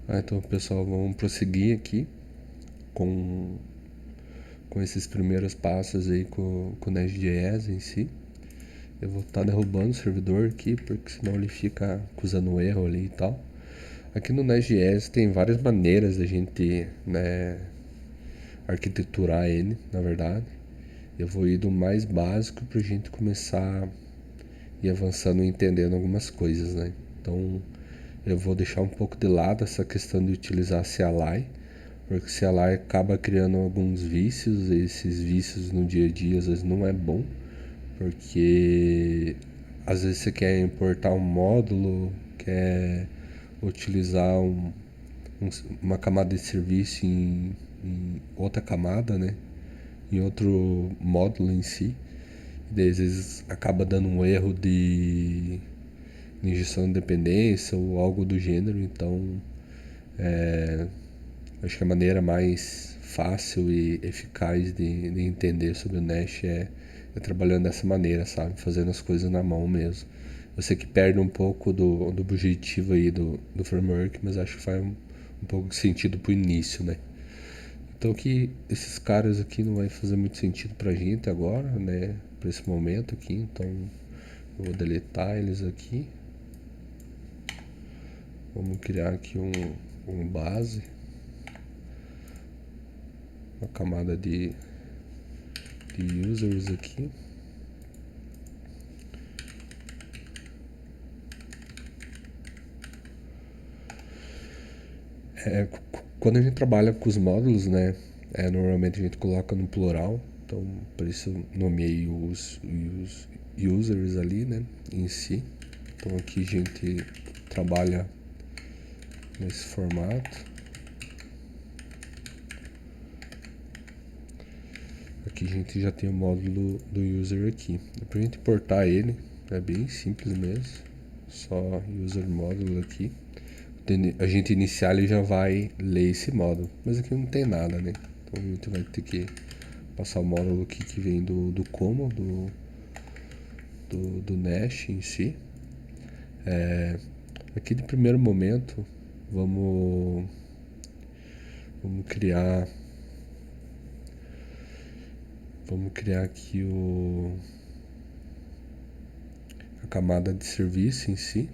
Então, pessoal, vamos prosseguir aqui com, com esses primeiros passos aí com o Nest.js em si. Eu vou estar derrubando o servidor aqui, porque senão ele fica acusando erro ali e tal. Aqui no Nest.js tem várias maneiras da gente, né, arquiteturar ele, na verdade. Eu vou ir do mais básico para a gente começar a ir avançando e entendendo algumas coisas, né? Então, eu vou deixar um pouco de lado essa questão de utilizar CLI, porque CLI acaba criando alguns vícios, e esses vícios no dia a dia às vezes não é bom, porque às vezes você quer importar um módulo, quer utilizar uma camada de serviço em outra camada, né? Em outro módulo em si. E daí, às vezes acaba dando um erro de injeção de dependência ou algo do gênero. Então, acho que a maneira mais fácil e eficaz de entender sobre o Nest é trabalhando dessa maneira, sabe? Fazendo as coisas na mão mesmo. Eu sei que perde um pouco do objetivo aí do framework, mas acho que faz um pouco de sentido pro início, né? Então que esses caras aqui não vai fazer muito sentido pra gente agora, né? Pra esse momento aqui, então eu vou deletar eles aqui. Vamos criar aqui um base, uma camada de users aqui. Quando a gente trabalha com os módulos, né? Normalmente a gente coloca no plural, então por isso nomeei os users ali, né? Em si. Então aqui a gente trabalha nesse formato. Aqui a gente já tem o módulo do user aqui. Para a gente importar ele, é bem simples mesmo. Só user módulo aqui. A gente iniciar ele já vai ler esse módulo. Mas aqui não tem nada, né? Então a gente vai ter que passar o módulo aqui que vem do como, do Nest em si. Aqui de primeiro momento, vamos criar aqui a camada de serviço em si.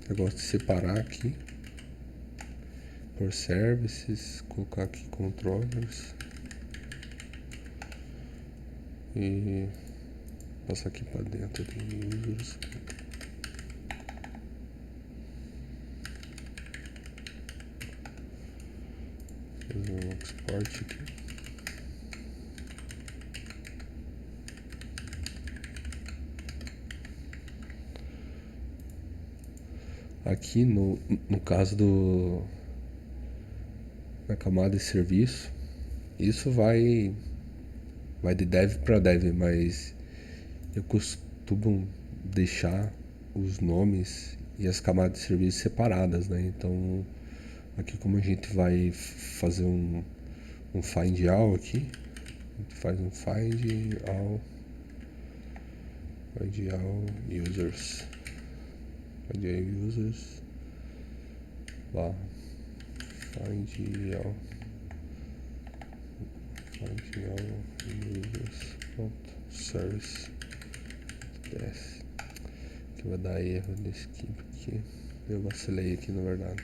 Eu gosto de separar aqui por services, colocar aqui controllers e passar aqui para dentro de users. Fazer um export aqui. Aqui no caso da camada de serviço, isso vai de dev para dev, mas eu costumo deixar os nomes e as camadas de serviço separadas, né? Então aqui como a gente vai fazer um find all aqui, a gente faz um find all users, find all users, lá, find all users service test, que vai dar erro nesse aqui. Eu vacilei aqui na verdade.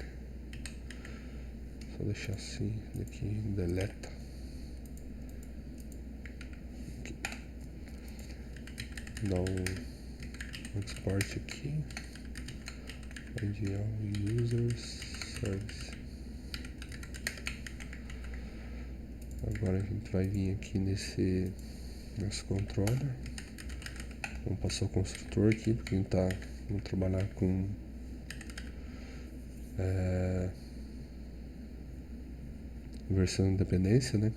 Só deixar assim, daqui deleta. Aqui. Dá um export aqui. Ideal users service. Agora a gente vai vir aqui nesse controller. Vamos passar o construtor aqui, porque a gente vamos trabalhar com versão de independência, né?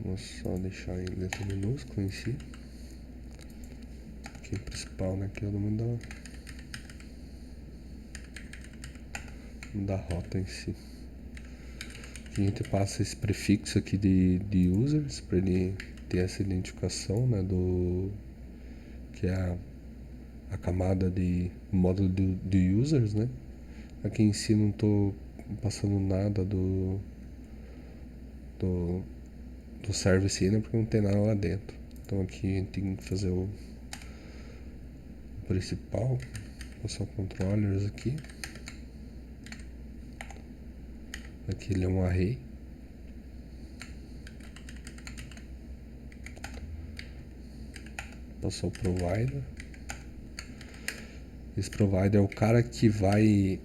Vamos só deixar em letra minúscula em si. Aqui o principal, né? Que é o nome da rota em si. Aqui a gente passa esse prefixo aqui de users para ele ter essa identificação, né, que é a camada de módulo de users, né? Aqui em si não estou passando nada do service ainda porque não tem nada lá dentro. Então aqui a gente tem que fazer o principal, passar o controllers aqui. Aqui ele é um array. Passar o provider. Esse provider é o cara que vai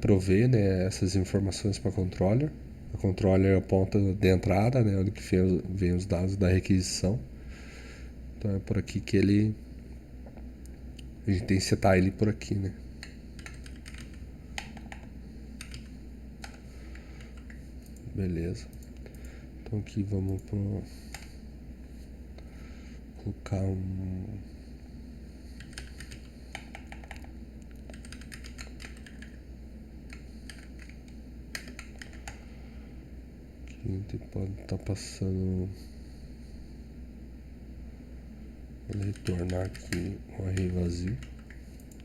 prover, né, essas informações para controller. O controller é a ponta de entrada, né, onde que vem os dados da requisição. Então é por aqui que a gente tem que setar ele por aqui, né. Beleza. Então aqui vamos colocar aqui a gente pode estar passando, vou retornar aqui um array vazio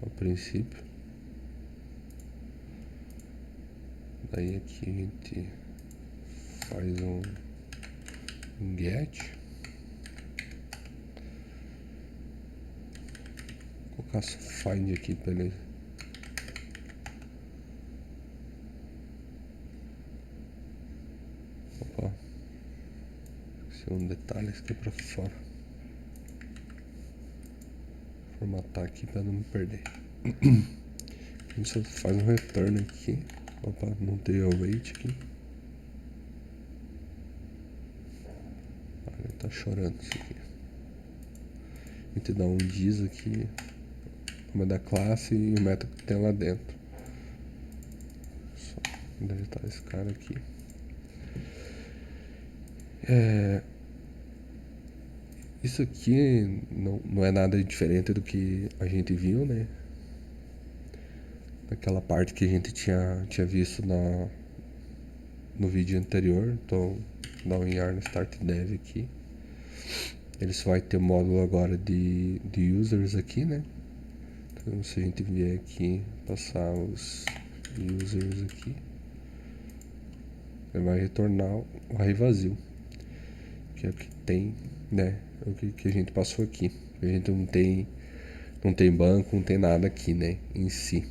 a princípio. Daí aqui a gente faz um get. Vou colocar só find aqui para ele. Opa, esse é um detalhe aqui para fora. Formatar aqui para não me perder. A gente só faz um return aqui. Opa, não tem await aqui. Ele tá chorando isso aqui. A gente dá um diz aqui, o nome da classe e o método que tem lá dentro. Só deletar esse cara aqui. Isso aqui não é nada diferente do que a gente viu, né? Naquela parte que a gente tinha visto no vídeo anterior. Então, dá um yarn start dev aqui. Ele só vai ter o módulo agora de users aqui, né? Então, se a gente vier aqui, passar os users aqui, ele vai retornar o array vazio, que é o que tem, né? É o que a gente passou aqui. A gente não tem banco, não tem nada aqui, né? Em si.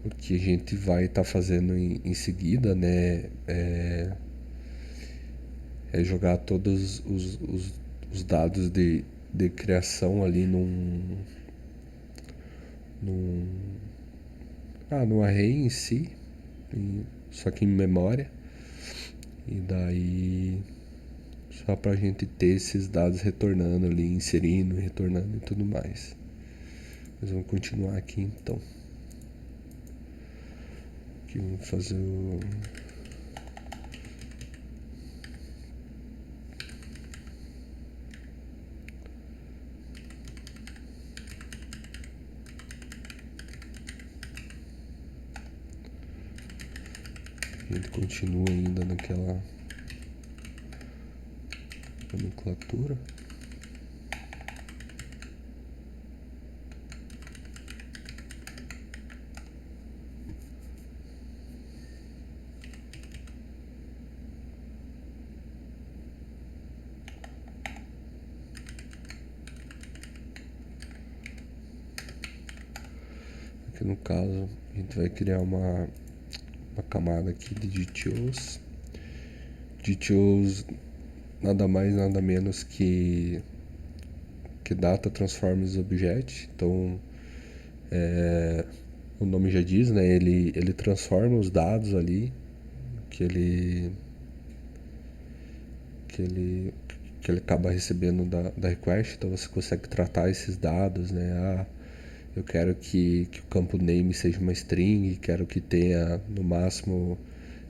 O que a gente vai estar fazendo em seguida, né? É jogar todos os dados de criação ali num array em si, só que em memória. E daí só pra gente ter esses dados retornando ali, inserindo, retornando e tudo mais. Mas vamos continuar aqui então. Aqui vamos fazer o a gente continua ainda naquela nomenclatura. Aqui no caso a gente vai criar uma camada aqui de details. Details nada mais nada menos que data transforms object. Então o nome já diz, né? Ele transforma os dados ali que ele acaba recebendo da request. Então você consegue tratar esses dados, né? Eu quero que o campo name seja uma string, quero que tenha no máximo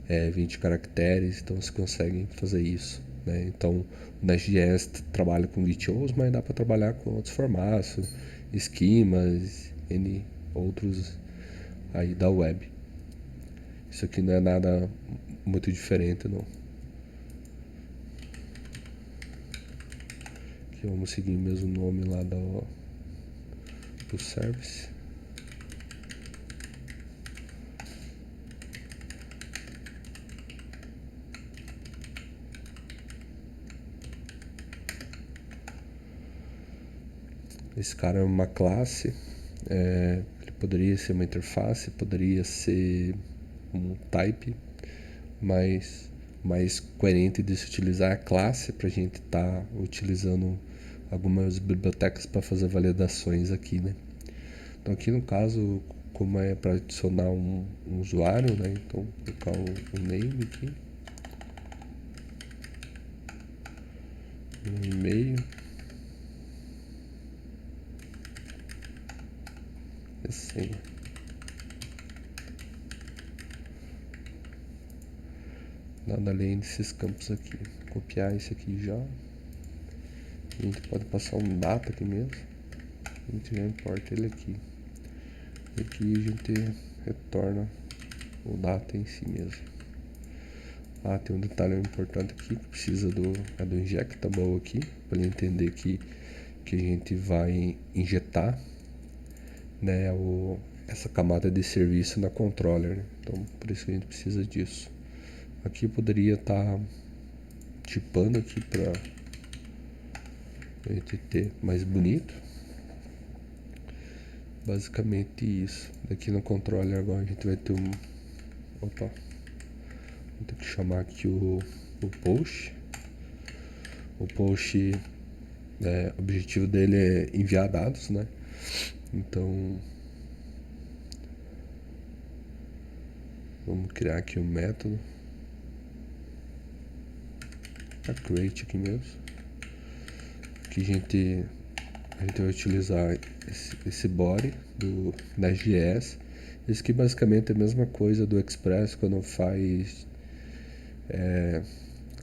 20 caracteres, então você consegue fazer isso, né? Então o Nest.js trabalha com details, mas dá para trabalhar com outros formatos, esquemas, N outros aí da web. Isso aqui não é nada muito diferente, não. Aqui vamos seguir o mesmo nome lá do service. Esse cara é uma classe, ele poderia ser uma interface, poderia ser um type, mas mais coerente de se utilizar a classe para a gente estar utilizando algumas bibliotecas para fazer validações aqui, né? Então aqui no caso, como é para adicionar um usuário, né? Então vou colocar o name aqui, um e-mail, e senha. Nada além desses campos aqui. Copiar esse aqui já. A gente pode passar um data aqui mesmo. A gente já importa ele aqui. E aqui a gente retorna o data em si mesmo. Ah, tem um detalhe importante aqui que precisa do injectable aqui, para ele entender que a gente vai injetar, né, essa camada de serviço na controller, né? Então por isso que a gente precisa disso. Aqui eu poderia estar tipando aqui para a gente ter mais bonito. Basicamente isso. Daqui no controller agora a gente vai ter opa, vou ter que chamar aqui o post. O post, o objetivo dele é enviar dados, né? Então vamos criar aqui um método, a create aqui mesmo. Aqui a gente vai utilizar esse body do Nest.js. Esse aqui basicamente é a mesma coisa do Express quando faz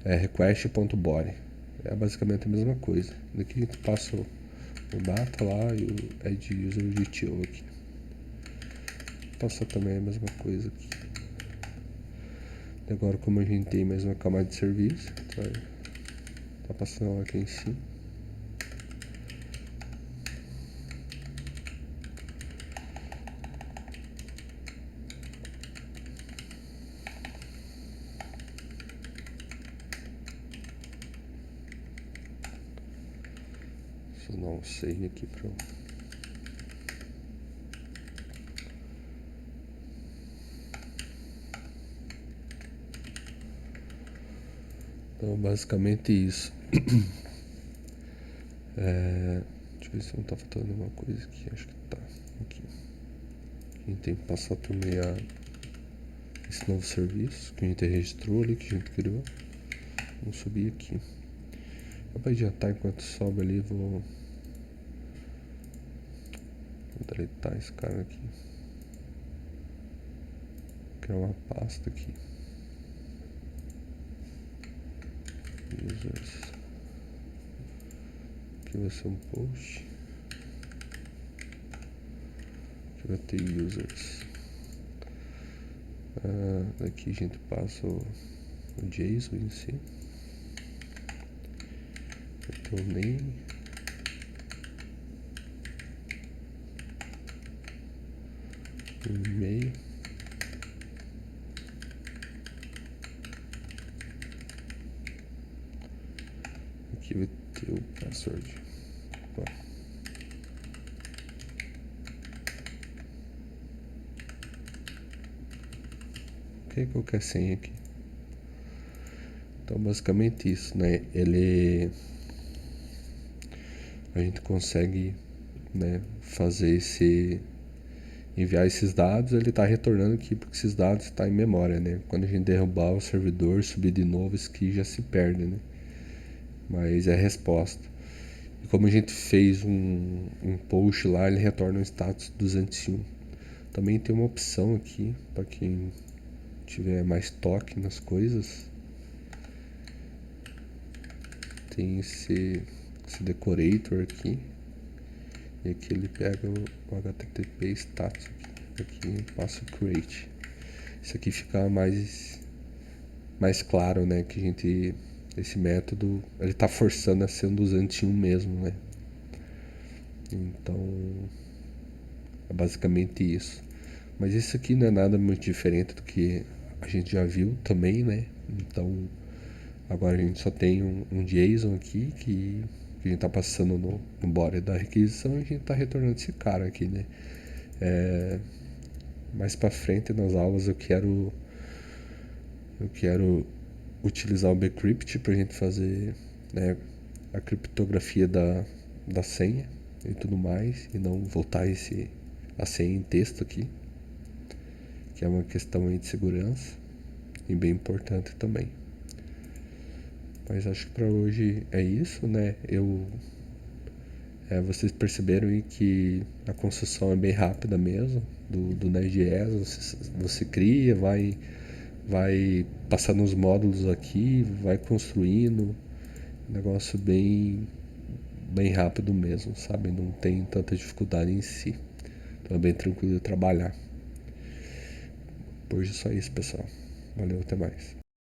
request.body. É basicamente a mesma coisa. Daqui a gente passa o data lá e o add user GTO aqui. Passa também a mesma coisa aqui. E agora, como a gente tem mais uma camada de serviço, tá passando aqui em cima. Só dar um save aqui para Então, basicamente isso. Deixa eu ver se não tá faltando alguma coisa aqui. Acho que tá. Aqui. A gente tem que passar também esse novo serviço que a gente registrou ali, que a gente criou. Vamos subir aqui. Para adiantar enquanto sobe ali, vou deletar esse cara aqui. Vou criar uma pasta aqui. Users. Aqui vai ser um post. Aqui vai ter users. Daqui a gente passa o JSON em si. Vai ter o name. O e-mail. Aqui vai ter o password. Opa. Ok, qualquer senha aqui. Então basicamente isso, né? A gente consegue, né, enviar esses dados, ele está retornando aqui porque esses dados estão em memória, né? Quando a gente derrubar o servidor, subir de novo, isso aqui já se perde, né? Mas é a resposta. E como a gente fez um post lá, ele retorna o status 201. Também tem uma opção aqui para quem tiver mais toque nas coisas. Tem esse decorator aqui. E aqui ele pega o HTTP status aqui e passa o create. isso aqui fica mais claro, né? Que esse método, ele tá forçando a ser um 201 mesmo, né? Então, é basicamente isso. Mas isso aqui não é nada muito diferente do que a gente já viu também, né? Então, agora a gente só tem um JSON aqui que a gente tá passando no body da requisição e a gente tá retornando esse cara aqui, né? Mais pra frente nas aulas eu quero utilizar o bcrypt pra gente fazer, né, a criptografia da senha e tudo mais, e não voltar a senha em texto aqui, que é uma questão aí de segurança e bem importante também. Mas acho que para hoje é isso, né? Vocês perceberam aí que a construção é bem rápida mesmo do Node.js. Você cria, vai passando os módulos aqui, vai construindo, negócio bem rápido mesmo, sabe? Não tem tanta dificuldade em si. Então é bem tranquilo de trabalhar. Por hoje é só isso, pessoal. Valeu, até mais.